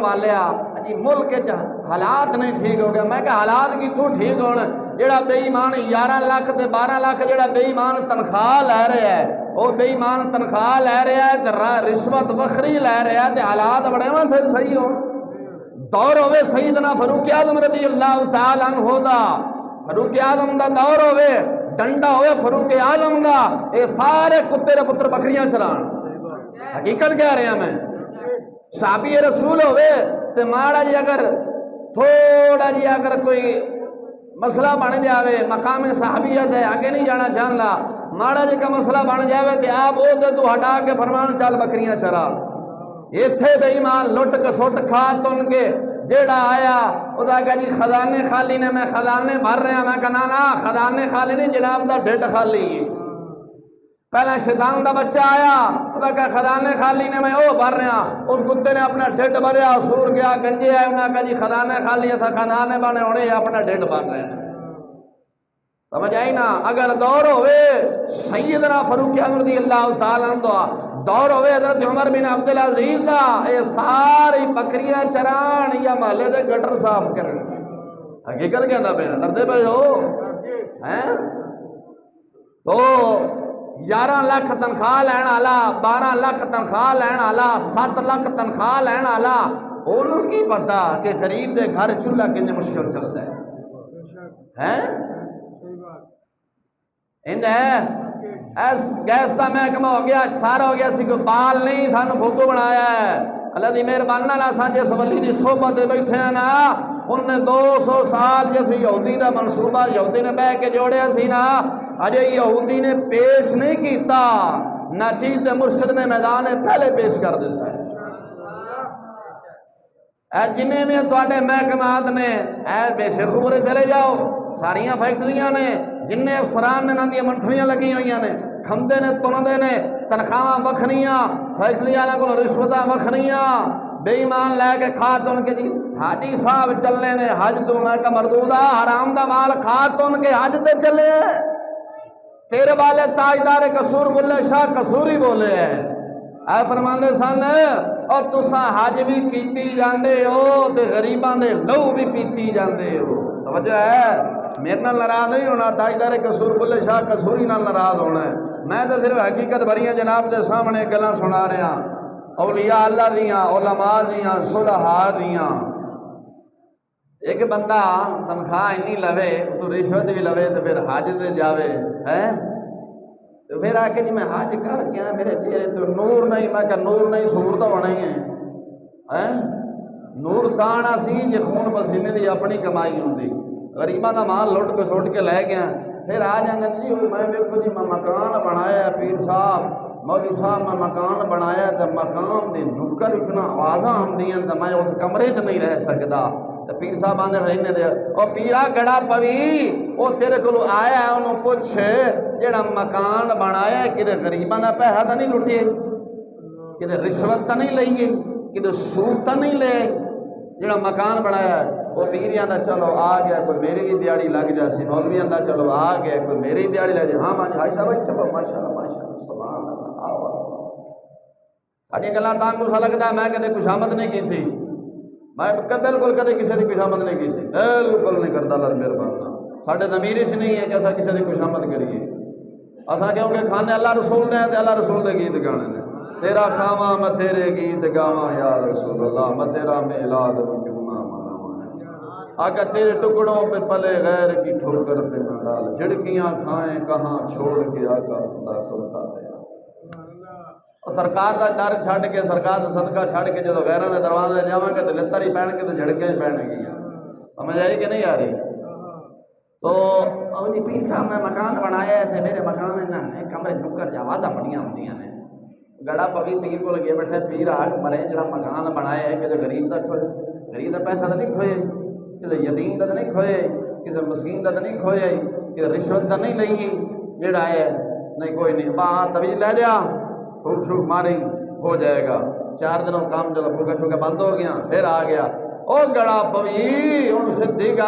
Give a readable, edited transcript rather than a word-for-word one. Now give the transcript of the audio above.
والیا جی ملک حالات نہیں ٹھیک ہو گیا. میں کہ حالات کتوں ٹھیک ہونا؟ جڑا بے ایمان 11 لاکھ تے 12 لاکھ جڑا بے ایمان تنخواہ لے رہا ہے، وہ بے ایمان تنخواہ لے رہا ہے تے رشوت وکھری لے رہا ہے تے حالات بڑے وہاں سے صحیح ہو. دور ہوئے سیدنا فاروق اعظم رضی اللہ تعالیٰ عنہ دا، فاروق اعظم دا دور ہوئے، ڈنڈا ہوئے فاروق اعظم دا، اے سارے کتے دے پتر بکریاں چران. حقیقت کہہ رہے ہیں میں. صحابی رسول ہوئے تے ماڑا جی اگر تھوڑا جی اگر کوئی مسئلہ بن جاوے، مقام صحابیت ہے آگے نہیں جانا چاہنا، ماڑا جی کا مسئلہ بن جاوے تے آپ وہ دے تو ہٹا کے فرمان چل بکریاں چرا. یہ تھے بے ایمان لٹ کے سٹ کھا تن کے. جیڑا آیا وہ دا کہا جی خزانے خالی نے، میں خزانے بھر رہا. میں کہا نا خزانے خالی نہیں جناب دا ڈھڈ خالی ہے. پہلا شیطان دا بچہ آیا، وہ دا کہا خزانے خالی نے، میں وہ بھر رہا. اس کتے نے اپنا ڈھڈ بھریا، سور گیا گنجے آئے، انہوں نے کہا جی خزانے خالی تھا، خزانے بنے ہونے اپنا ڈھڈ بھر رہے ہیں. سمجھ آئی نا؟ اگر دور ہوئے سیدنا فاروق اعظم رضی اللہ تعالیٰ عنہ، دور ہوئے حضرت عمر بن عبدالعزیز دا، یہ ساری بکریاں چران یا محلے دے گٹر صاف کرن. حقیقت کہنا پہ ڈردے پہ ہو ہیں؟ تو 11 لاکھ تنخواہ لین والا، 12 لاکھ تنخواہ لین والا، 7 لاکھ تنخواہ لین والا، انہوں کی پتا کہ غریب دے گھر چولہا کتنے مشکل چلتا ہے ہیں؟ ایس گیس کا محکمہ ہو گیا، سارا ہو گیا، سی کوئی بال نہیں تھانو فوٹو بنایا ہے. اللہ دی مہربانی نال اساں جس ولی دی صحبت بیٹھے ہیں نا، ان نے 200 سال جس یہودی دا منصوبہ یہودی نے بہ کے جوڑیا سی نا، اجے یہودی نے پیش نہیں کیتا، ناچیز مرشد نے میدان پہلے پیش کر دیتا ہے. اے جنہیں میں تواڈے محکمات نے اے بے شخورے چلے جاؤ، ساریاں فیکٹریاں نے، جنہیں افسران نے ناندیاں منتھلیاں لگی ہوئی نے، کھمدے نے تندے نے، تنخواہ وکھنیاں، فیکٹریاں کو رشوتاں وکھنیاں، بے ایمان لے کے کھا تن کے جی حاجی صاحب چلنے نے حج تو. میں کا مردودہ حرام دا مال کھا تن کے حج تے چلے ہیں. تیرے والے تاجدار قصور بلے شاہ قصوری بولے ہیں. اے فرماندے سن اور تساں حج بھی کیتی جاندے ہو تے غریباں دے لہو بھی پیتی جاندے ہو. توجہ ہے؟ میرے نال ناراض نہیں ہونا، تاجدار قصور بلے شاہ قصوری نال ناراض ہونا ہے. میں تو صرف حقیقت بھریاں جناب دے سامنے گلاں سنا رہا، اولیاء اللہ دیاں، علماء دیاں، صلحاء دیاں. ایک بندہ تنخواہ انی لوے تو رشوت بھی لوے تو پھر حج تے جاوے ہے، تو پھر آ کے جی میں حج کر گیا میرے چہرے تو نور نہیں. میں کہ نور نہیں، سور تو ہونا ہی ہے. نور تانا سی جی خون پسینے دی اپنی کمائی ہوندی. غریباں دا مال لٹ کے سٹ کے لے گیا، پھر آ جاندے جی میں دیکھو جی میں مکان بنایا ہے، پیر صاحب مولوی صاحب میں مکان بنایا ہے، تو مکان دی نکر اتنا آوازاں آمدیاں تو میں اس کمرے چ نہیں رہ سکدا. تو پیر صاحب آندے رہنے دے او پیرا گڑا پوی او تیرے کولو آیا ہے، انہوں پوچھ جیڑا مکان بنایا ہے کدے غریباں دا پیسہ تو نہیں لٹے، کدے رشوت تو نہیں لئیے، کدے سود تو نہیں لے، جیڑا مکان بنایا ہے. وہ پیریاں دا چلو آ گیا کوئی میری بھی دیاڑی لگ جاسی، مولویاں دا چلو آ گیا کوئی میری دیاڑی لگ جائے. ہاں ماں جی حاج صاحب اچھا ماشاءاللہ ماشاءاللہ سبحان اللہ آو ساڈیاں گلاں تاں کو لگدا میں کدے خوشامد نہیں کیتی. میں بالکل کدے کسی کی خوشامد نہیں کیتی، بالکل نہیں کرتا. اللہ مہربانی ساڈے ضمیر وچ نہیں ہے کہ اساں کسی کی خوشامد کریے. اساں کیونکہ کھانے اللہ رسول دے تے اللہ رسول دے گیت گانے نے. تیرا کھاواں میں تیرے گیت گاواں یا رسول اللہ، میں تیرا میلاد آقا تیرے ٹکڑوں پہ پلے غیر کی ٹھوکر پہ نہ ڈال، جھڑکیاں کھائیں کہاں چھوڑ کے آقا صدا سلطا دیا. اور سرکار دا ڈر چھڑ کے، سرکار دا صدقہ چھڑ کے جدو غیران دے دروازے جاواں گے تو لتر ہی پہن کے تو جھڑکیں ہی پہن گیا. سمجھ آئی کہ نہیں آ رہی؟ تو او جی پیر صاحب میں مکان بنایا ہے تے میرے مکان میں نہ کمرے نکر جاوازاں بڑیاں ہوندیاں نے. گڑا پوی پیر کو لگے بیٹھے، پیر آگ مرے جڑا مکان بنایا ہے کہ غریب دا کھوئے، غریب دا پیسہ تو نہیں کھوئے، کسی یتیم دا تو نہیں کھوئے، کسی مسکین دا تو نہیں کھوئے، کسی رشوت دا نہیں لئی، جڑا ہے نہیں کوئی نہیں باہر تویج لے جا پھوک شوک ماری ہو جائے گا. 4 دنوں کام چلو پھوکا شوکا بند ہو گیا، پھر آ گیا او گڑا پوی ان سدھی گل